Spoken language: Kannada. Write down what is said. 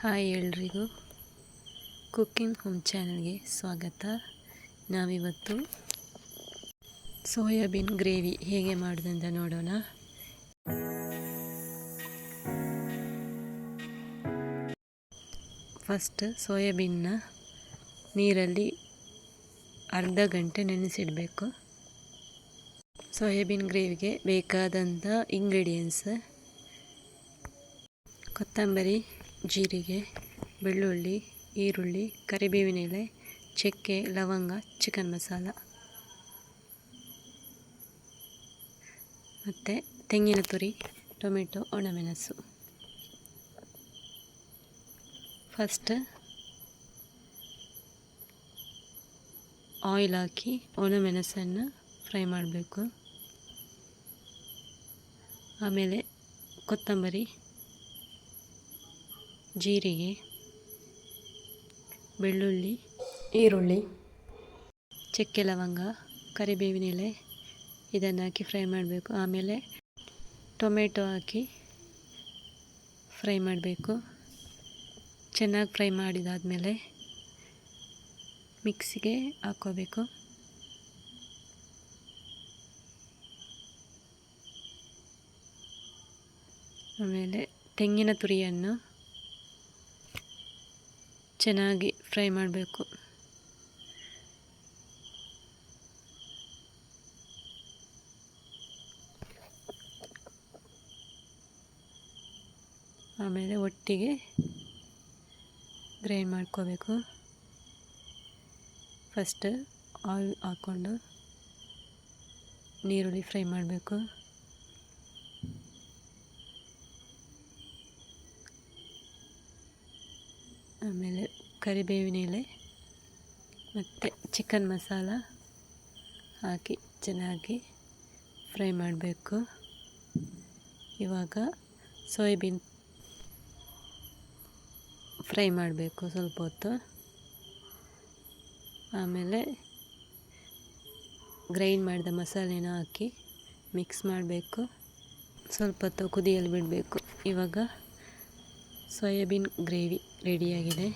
ಹಾಯ್ ಎಲ್ರಿಗೂ ಕುಕ್ಕಿಂಗ್ ಹೋಮ್ ಚಾನಲ್ಗೆ ಸ್ವಾಗತ. ನಾವಿವತ್ತು ಸೋಯಾಬೀನ್ ಗ್ರೇವಿ ಹೇಗೆ ಮಾಡೋದಂತ ನೋಡೋಣ. ಫಸ್ಟ್ ಸೋಯಾಬೀನ್ನ ನೀರಲ್ಲಿ ಅರ್ಧ ಗಂಟೆ ನೆನೆಸಿಡಬೇಕು. ಸೋಯಾಬೀನ್ ಗ್ರೇವಿಗೆ ಬೇಕಾದಂಥ ಇಂಗ್ರೀಡಿಯೆಂಟ್ಸ್: ಕೊತ್ತಂಬರಿ, ಜೀರಿಗೆ, ಬೆಳ್ಳುಳ್ಳಿ, ಈರುಳ್ಳಿ, ಕರಿಬೇವಿನ ಎಲೆ, ಚಕ್ಕೆ, ಲವಂಗ, ಚಿಕನ್ ಮಸಾಲ ಮತ್ತು ತೆಂಗಿನ ತುರಿ, ಟೊಮೆಟೊ, ಒಣಮೆಣಸು. ಫಸ್ಟ್ ಆಯಿಲ್ ಹಾಕಿ ಒಣಮೆಣಸನ್ನು ಫ್ರೈ ಮಾಡಬೇಕು. ಆಮೇಲೆ ಕೊತ್ತಂಬರಿ, ಜೀರಿಗೆ, ಬೆಳ್ಳುಳ್ಳಿ, ಈರುಳ್ಳಿ, ಚಕ್ಕೆ, ಲವಂಗ, ಕರಿಬೇವಿನ ಎಲೆ ಇದನ್ನು ಹಾಕಿ ಫ್ರೈ ಮಾಡಬೇಕು. ಆಮೇಲೆ ಟೊಮೆಟೊ ಹಾಕಿ ಫ್ರೈ ಮಾಡಬೇಕು. ಚೆನ್ನಾಗಿ ಫ್ರೈ ಮಾಡಿದಾದಮೇಲೆ ಮಿಕ್ಸಿಗೆ ಹಾಕ್ಕೋಬೇಕು. ಆಮೇಲೆ ತೆಂಗಿನ ತುರಿಯನ್ನು ಚೆನ್ನಾಗಿ ಫ್ರೈ ಮಾಡಬೇಕು. ಆಮೇಲೆ ಒಟ್ಟಿಗೆ ಗ್ರೈಂಡ್ ಮಾಡ್ಕೋಬೇಕು. ಫಸ್ಟ್ ಆಯಿಲ್ ಹಾಕ್ಕೊಂಡು ನೀರುಳ್ಳಿ ಫ್ರೈ ಮಾಡಬೇಕು. ಆಮೇಲೆ ಕರಿಬೇವಿನ ಎಲೆ ಮತ್ತು ಚಿಕನ್ ಮಸಾಲ ಹಾಕಿ ಚೆನ್ನಾಗಿ ಫ್ರೈ ಮಾಡಬೇಕು. ಇವಾಗ ಸೋಯಾಬೀನ್ ಫ್ರೈ ಮಾಡಬೇಕು ಸ್ವಲ್ಪ ಹೊತ್ತು. ಆಮೇಲೆ ಗ್ರೈಂಡ್ ಮಾಡಿದ ಮಸಾಲೆನ ಹಾಕಿ ಮಿಕ್ಸ್ ಮಾಡಬೇಕು. ಸ್ವಲ್ಪ ಹೊತ್ತು ಕುದಿಯಲು ಬಿಡಬೇಕು. ಇವಾಗ ಸೋಯಾಬೀನ್ ಗ್ರೇವಿ ರೆಡಿಯಾಗಿದೆ.